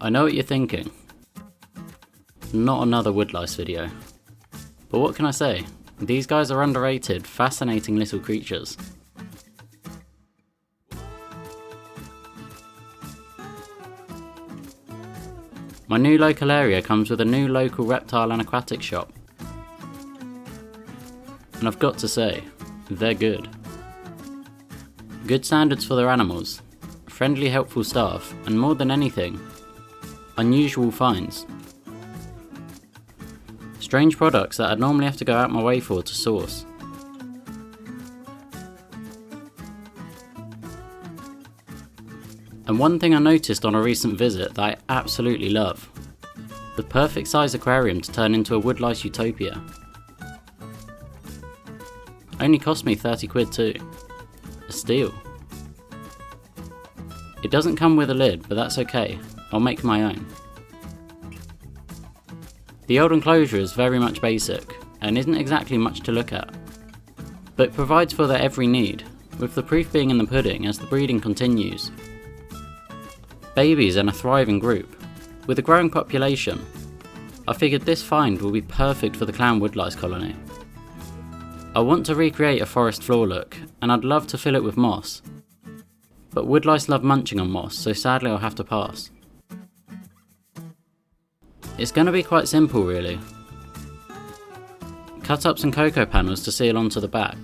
I know what you're thinking. Not another woodlice video. But what can I say? These guys are underrated, fascinating little creatures. My new local area comes with a new local reptile and aquatic shop. And I've got to say, they're good. Good standards for their animals, friendly helpful staff, and more than anything, unusual finds. Strange products that I'd normally have to go out my way for to source. And one thing I noticed on a recent visit that I absolutely love. The perfect size aquarium to turn into a woodlice utopia. Only cost me 30 quid too. A steal. It doesn't come with a lid, but that's okay, I'll make my own. The old enclosure is very much basic, and isn't exactly much to look at. But it provides for their every need, with the proof being in the pudding as the breeding continues. Babies and a thriving group. With a growing population, I figured this find will be perfect for the clown woodlice colony. I want to recreate a forest floor look, and I'd love to fill it with moss. But woodlice love munching on moss, so sadly I'll have to pass. It's going to be quite simple really. Cut up some cocoa panels to seal onto the back.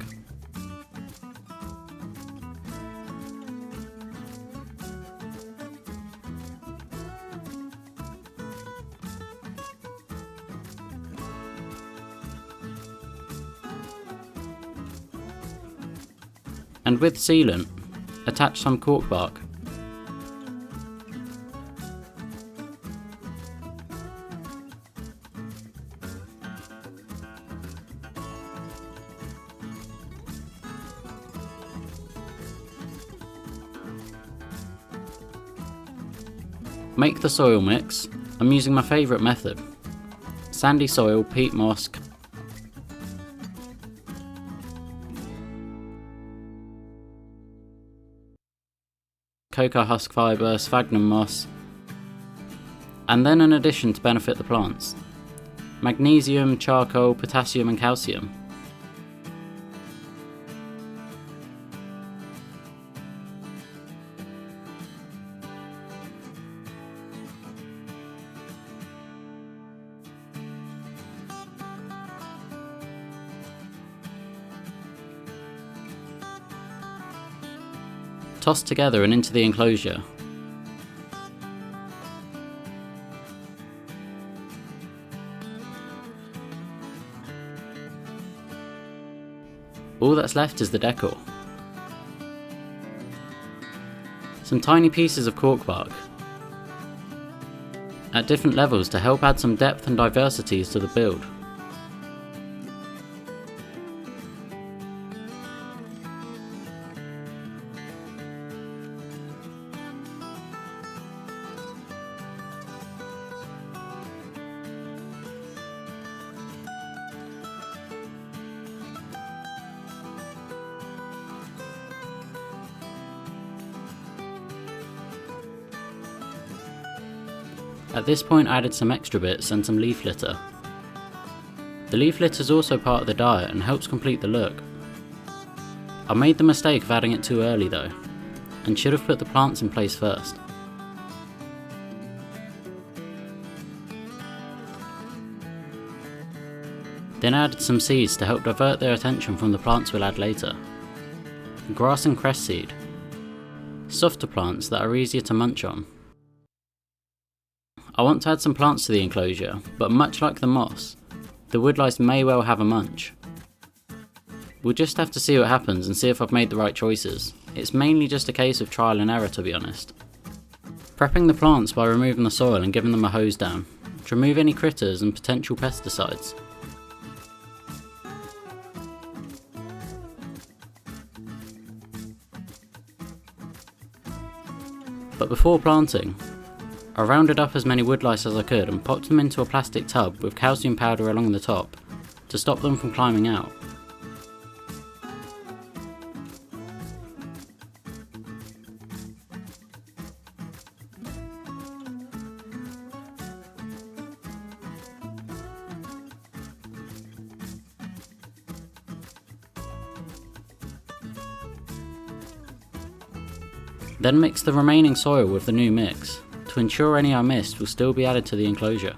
And with sealant, attach some cork bark. Make the soil mix. I'm using my favourite method. Sandy soil, peat moss, cocoa husk fibre, sphagnum moss, and then an addition to benefit the plants. Magnesium, charcoal, potassium and calcium. Tossed together and into the enclosure. All that's left is the decor. Some tiny pieces of cork bark at different levels to help add some depth and diversity to the build. At this point I added some extra bits and some leaf litter. The leaf litter is also part of the diet and helps complete the look. I made the mistake of adding it too early though, and should have put the plants in place first. Then I added some seeds to help divert their attention from the plants we'll add later. Grass and cress seed. Softer plants that are easier to munch on. I want to add some plants to the enclosure, but much like the moss, the woodlice may well have a munch. We'll just have to see what happens and see if I've made the right choices. It's mainly just a case of trial and error to be honest. Prepping the plants by removing the soil and giving them a hose down, to remove any critters and potential pesticides. But before planting, I rounded up as many woodlice as I could and popped them into a plastic tub with calcium powder along the top to stop them from climbing out. Then mix the remaining soil with the new mix, to ensure any I missed will still be added to the enclosure.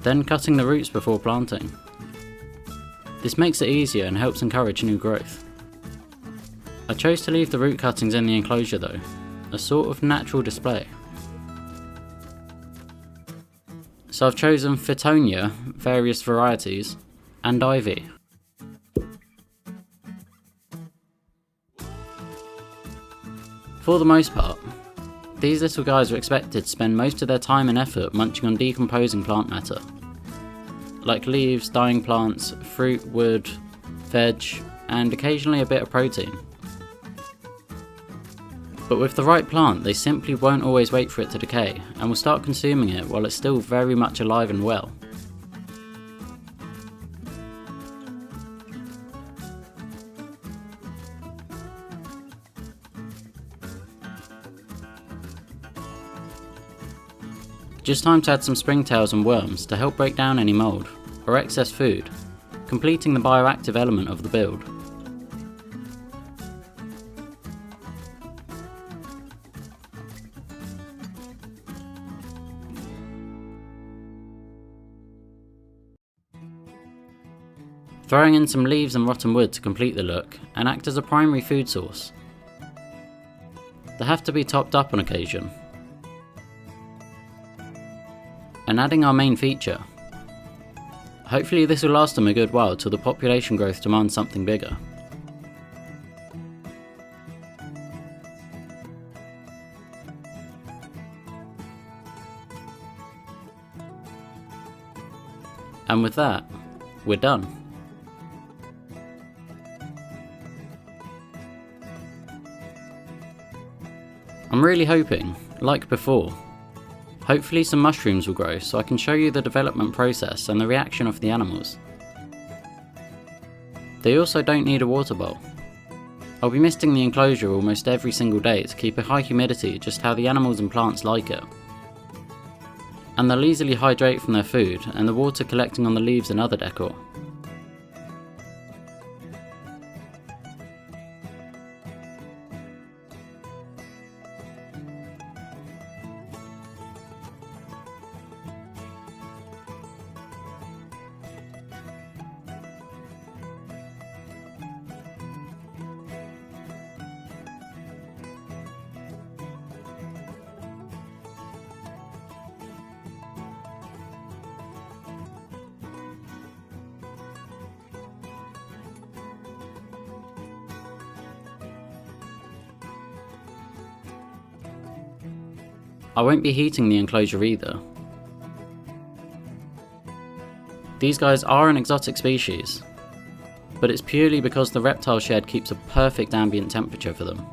Then cutting the roots before planting. This makes it easier and helps encourage new growth. I chose to leave the root cuttings in the enclosure though, a sort of natural display. So I've chosen Fittonia, various varieties, and ivy. For the most part, these little guys are expected to spend most of their time and effort munching on decomposing plant matter, like leaves, dying plants, fruit, wood, veg, and occasionally a bit of protein. But with the right plant, they simply won't always wait for it to decay, and will start consuming it while it's still very much alive and well. Just time to add some springtails and worms to help break down any mould, or excess food, completing the bioactive element of the build. Throwing in some leaves and rotten wood to complete the look and act as a primary food source. They have to be topped up on occasion. And adding our main feature. Hopefully this will last them a good while till the population growth demands something bigger. And with that, we're done. I'm really hoping, like before, hopefully some mushrooms will grow so I can show you the development process and the reaction of the animals. They also don't need a water bowl. I'll be misting the enclosure almost every single day to keep a high humidity just how the animals and plants like it. And they'll easily hydrate from their food and the water collecting on the leaves and other decor. I won't be heating the enclosure either. These guys are an exotic species, but it's purely because the reptile shed keeps a perfect ambient temperature for them.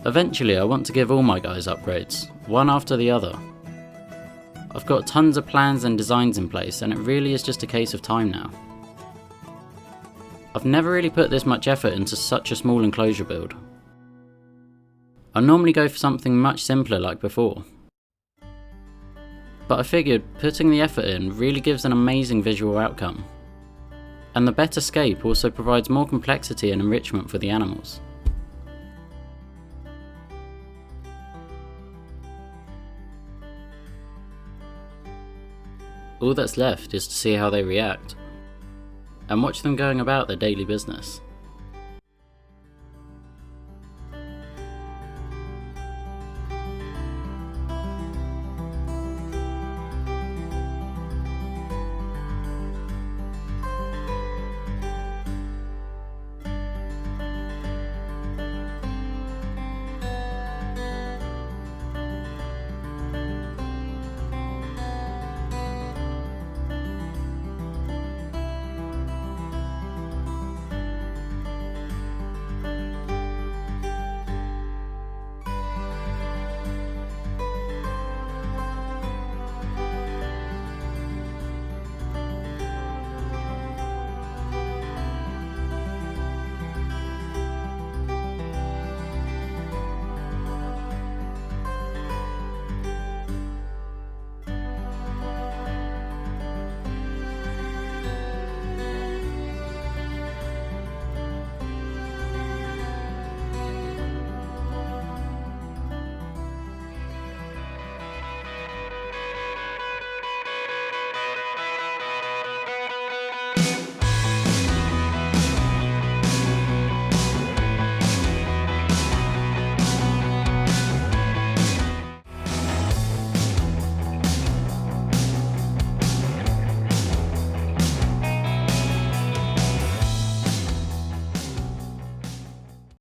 Eventually I want to give all my guys upgrades, one after the other. I've got tons of plans and designs in place and it really is just a case of time now. I've never really put this much effort into such a small enclosure build. I normally go for something much simpler like before. But I figured putting the effort in really gives an amazing visual outcome. And the better scape also provides more complexity and enrichment for the animals. All that's left is to see how they react, and watch them going about their daily business.